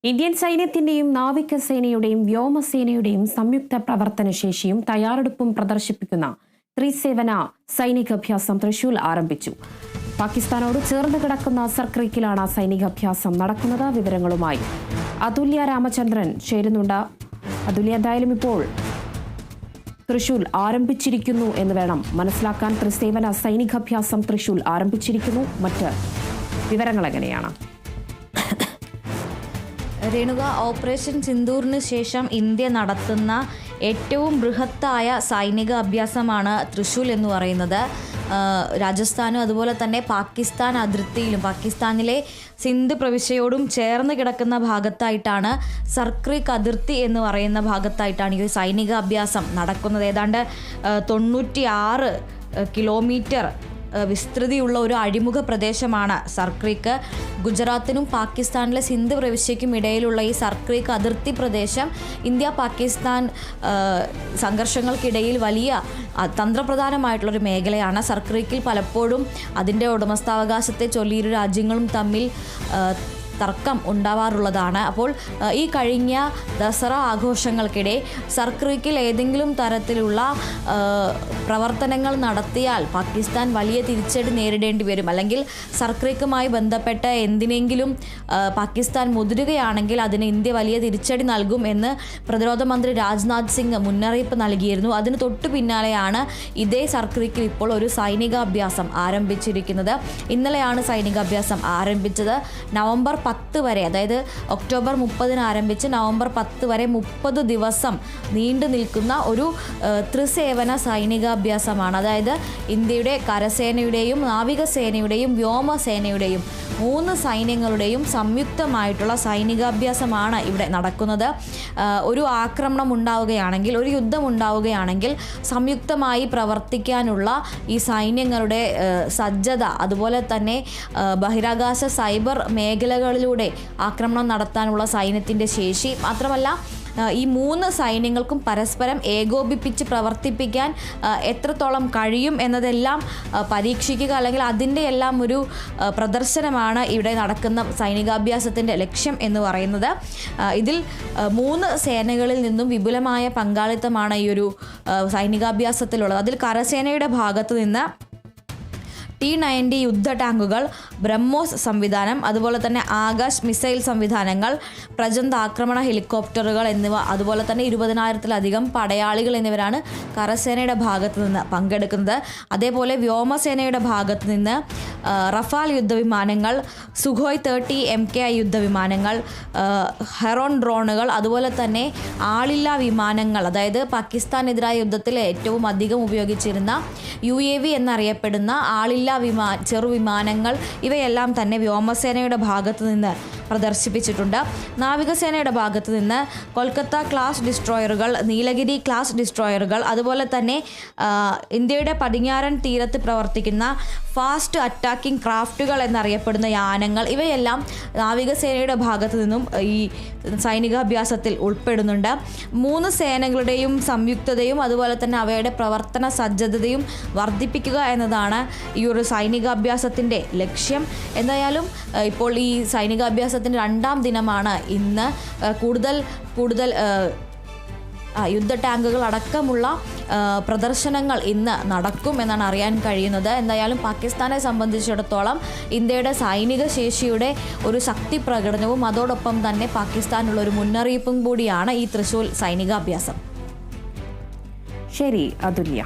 Indian സൈന്യത്തിന്റെയും നാവികസേനയുടെയും വ്യോമസേനയുടെയും സംയുക്ത പ്രവർത്തനശേഷിയും തയ്യാറെടുപ്പും പ്രദർശിപ്പിക്കുന്ന ത്രിസേവന സൈനികാഭ്യാസം തൃശൂരിൽ ആരംഭിച്ചു. പാകിസ്ഥാനോട് ചേർന്ന് കിടക്കുന്ന സർക്രീക്കിലാണ് സൈനികാഭ്യാസം നടക്കുന്നത്. വിവരങ്ങളുമായി അതുല്യ രാമചന്ദ്രൻ ചേരുന്നുണ്ട്. അതുല്യ, എന്തായാലും ഇപ്പോൾ തൃശൂർ ആരംഭിച്ചിരിക്കുന്നു എന്ന് വേണം മനസ്സിലാക്കാൻ. ത്രിസേവന സൈനികാഭ്യാസം തൃശൂർ ആരംഭിച്ചിരിക്കുന്നു. മറ്റ് വിവരങ്ങൾ എങ്ങനെയാണ്? രേണുക, ഓപ്പറേഷൻ സിന്ദൂറിന് ശേഷം ഇന്ത്യ നടത്തുന്ന ഏറ്റവും ബൃഹത്തായ സൈനിക അഭ്യാസമാണ് തൃശൂൽ എന്ന് പറയുന്നത്. രാജസ്ഥാനും അതുപോലെ തന്നെ പാകിസ്ഥാൻ അതിർത്തിയിലും പാകിസ്ഥാനിലെ സിന്ധ് പ്രവിശ്യയോടും ചേർന്ന് കിടക്കുന്ന ഭാഗത്തായിട്ടാണ് സർക്രീക്ക് അതിർത്തി എന്ന് പറയുന്ന ഭാഗത്തായിട്ടാണ് ഈ സൈനിക അഭ്യാസം നടക്കുന്നത്. ഏതാണ്ട് 96 കിലോമീറ്റർ വിസ്തൃതിയുള്ള ഒരു അഴിമുഖ പ്രദേശമാണ് സർക്രീക്ക്. ഗുജറാത്തിനും പാകിസ്ഥാനിലെ സിന്ധ് പ്രവിശ്യയ്ക്കും ഇടയിലുള്ള ഈ സർക്രീക്ക് അതിർത്തി പ്രദേശം ഇന്ത്യ പാകിസ്ഥാൻ സംഘർഷങ്ങൾക്കിടയിൽ വലിയ തന്ത്രപ്രധാനമായിട്ടുള്ളൊരു മേഖലയാണ്. സർക്രീക്കിൽ പലപ്പോഴും അതിൻ്റെ ഉടമസ്ഥാവകാശത്തെ ചൊല്ലി ഇരു രാജ്യങ്ങളും തമ്മിൽ തർക്കം ഉണ്ടാവാറുള്ളതാണ്. അപ്പോൾ ഈ കഴിഞ്ഞ ദസറ ആഘോഷങ്ങൾക്കിടെ സർക്രീക്കിൽ ഏതെങ്കിലും തരത്തിലുള്ള പ്രവർത്തനങ്ങൾ നടത്തിയാൽ പാകിസ്ഥാൻ വലിയ തിരിച്ചടി നേരിടേണ്ടി വരും. അല്ലെങ്കിൽ സർക്രീക്കുമായി ബന്ധപ്പെട്ട എന്തിനെങ്കിലും പാകിസ്ഥാൻ മുതിരുകയാണെങ്കിൽ അതിന് ഇന്ത്യ വലിയ തിരിച്ചടി നൽകും എന്ന് പ്രതിരോധ മന്ത്രി രാജ്നാഥ് സിംഗ് മുന്നറിയിപ്പ് നൽകിയിരുന്നു. അതിന് തൊട്ടു പിന്നാലെയാണ് ഇതേ സർക്രീക്കിൽ ഇപ്പോൾ ഒരു സൈനികാഭ്യാസം ആരംഭിച്ചിരിക്കുന്നത്. ഇന്നലെയാണ് സൈനികാഭ്യാസം ആരംഭിച്ചത്. നവംബർ 10 വരെ, അതായത് ഒക്ടോബർ 30 ആരംഭിച്ച് നവംബർ 10 വരെ 30 ദിവസം നീണ്ടു നിൽക്കുന്ന ഒരു ത്രിസേവന സൈനികാഭ്യാസമാണ്. അതായത് ഇന്ത്യയുടെ കരസേനയുടെയും നാവികസേനയുടെയും വ്യോമസേനയുടെയും 3 സൈന്യങ്ങളുടെയും സംയുക്തമായിട്ടുള്ള സൈനികാഭ്യാസമാണ് ഇവിടെ നടക്കുന്നത്. ഒരു ആക്രമണം ഉണ്ടാവുകയാണെങ്കിൽ, ഒരു യുദ്ധം ഉണ്ടാവുകയാണെങ്കിൽ സംയുക്തമായി പ്രവർത്തിക്കാനുള്ള ഈ സൈന്യങ്ങളുടെ സജ്ജത, അതുപോലെ തന്നെ ബഹിരാകാശ സൈബർ മേഖലകളിലൂടെ ആക്രമണം നടത്താനുള്ള സൈന്യത്തിൻ്റെ ശേഷി, മാത്രമല്ല ഈ 3 സൈന്യങ്ങൾക്കും പരസ്പരം ഏകോപിപ്പിച്ച് പ്രവർത്തിപ്പിക്കാൻ എത്രത്തോളം കഴിയും എന്നതെല്ലാം പരീക്ഷിക്കുക, അല്ലെങ്കിൽ അതിൻ്റെ എല്ലാം ഒരു പ്രദർശനമാണ് ഇവിടെ നടക്കുന്ന സൈനികാഭ്യാസത്തിൻ്റെ ലക്ഷ്യം എന്ന് പറയുന്നത്. ഇതിൽ 3 സേനകളിൽ നിന്നും വിപുലമായ പങ്കാളിത്തമാണ് ഈ ഒരു സൈനികാഭ്യാസത്തിലുള്ളത്. അതിൽ കരസേനയുടെ ഭാഗത്തു നിന്ന് T-90 യുദ്ധ ടാങ്കുകൾ, ബ്രഹ്മോസ് സംവിധാനം, അതുപോലെ തന്നെ ആകാശ് മിസൈൽ സംവിധാനങ്ങൾ, പ്രചണ്ഡ് ആക്രമണ ഹെലികോപ്റ്ററുകൾ എന്നിവ, അതുപോലെ തന്നെ 20,000-ലധികം പടയാളികൾ എന്നിവരാണ് കരസേനയുടെ ഭാഗത്ത് നിന്ന് പങ്കെടുക്കുന്നത്. അതേപോലെ വ്യോമസേനയുടെ ഭാഗത്ത് നിന്ന് റഫാൽ യുദ്ധവിമാനങ്ങൾ, സുഖോയ് 30 MKI യുദ്ധവിമാനങ്ങൾ, ഹെറോൺ ഡ്രോണുകൾ, അതുപോലെ തന്നെ ആളില്ലാ വിമാനങ്ങൾ, അതായത് പാകിസ്ഥാനെതിരായ യുദ്ധത്തിൽ ഏറ്റവും അധികം ഉപയോഗിച്ചിരുന്ന UAV എന്നറിയപ്പെടുന്ന ആളില്ലാ ചെറുവിമാനങ്ങൾ, ഇവയെല്ലാം തന്നെ വ്യോമസേനയുടെ ഭാഗത്ത് നിന്ന് പ്രദർശിപ്പിച്ചിട്ടുണ്ട്. നാവികസേനയുടെ ഭാഗത്ത് നിന്ന് കൊൽക്കത്ത ക്ലാസ് ഡിസ്ട്രോയറുകൾ, നീലഗിരി ക്ലാസ് ഡിസ്ട്രോയറുകൾ, അതുപോലെ തന്നെ ഇന്ത്യയുടെ പടിഞ്ഞാറൻ തീരത്ത് പ്രവർത്തിക്കുന്ന ഫാസ്റ്റ് അറ്റാക്കിംഗ് ക്രാഫ്റ്റുകൾ എന്നറിയപ്പെടുന്ന യാനങ്ങൾ, ഇവയെല്ലാം നാവികസേനയുടെ ഭാഗത്തു നിന്നും ഈ സൈനികാഭ്യാസത്തിൽ ഉൾപ്പെടുന്നുണ്ട്. 3 സേനകളുടെയും സംയുക്തതയും അതുപോലെ തന്നെ അവയുടെ പ്രവർത്തന സജ്ജതയും വർദ്ധിപ്പിക്കുക എന്നതാണ് ഈ ഒരു സൈനികാഭ്യാസത്തിൻ്റെ ലക്ഷ്യം. എന്തായാലും ഇപ്പോൾ ഈ സൈനികാഭ്യാസത്തിൻ്റെ 2ാം ദിനമാണ് ഇന്ന്. കൂടുതൽ യുദ്ധ ടാങ്കുകൾ അടക്കമുള്ള പ്രദർശനങ്ങൾ ഇന്ന് നടക്കും എന്നാണ് അറിയാൻ കഴിയുന്നത്. എന്തായാലും പാകിസ്ഥാനെ സംബന്ധിച്ചിടത്തോളം ഇന്ത്യയുടെ സൈനിക ശേഷിയുടെ ഒരു ശക്തി പ്രകടനവും അതോടൊപ്പം തന്നെ പാകിസ്ഥാനുള്ള ഒരു മുന്നറിയിപ്പും കൂടിയാണ് ഈ തൃശൂൽ സൈനികാഭ്യാസം. ശരി അതുല്യ.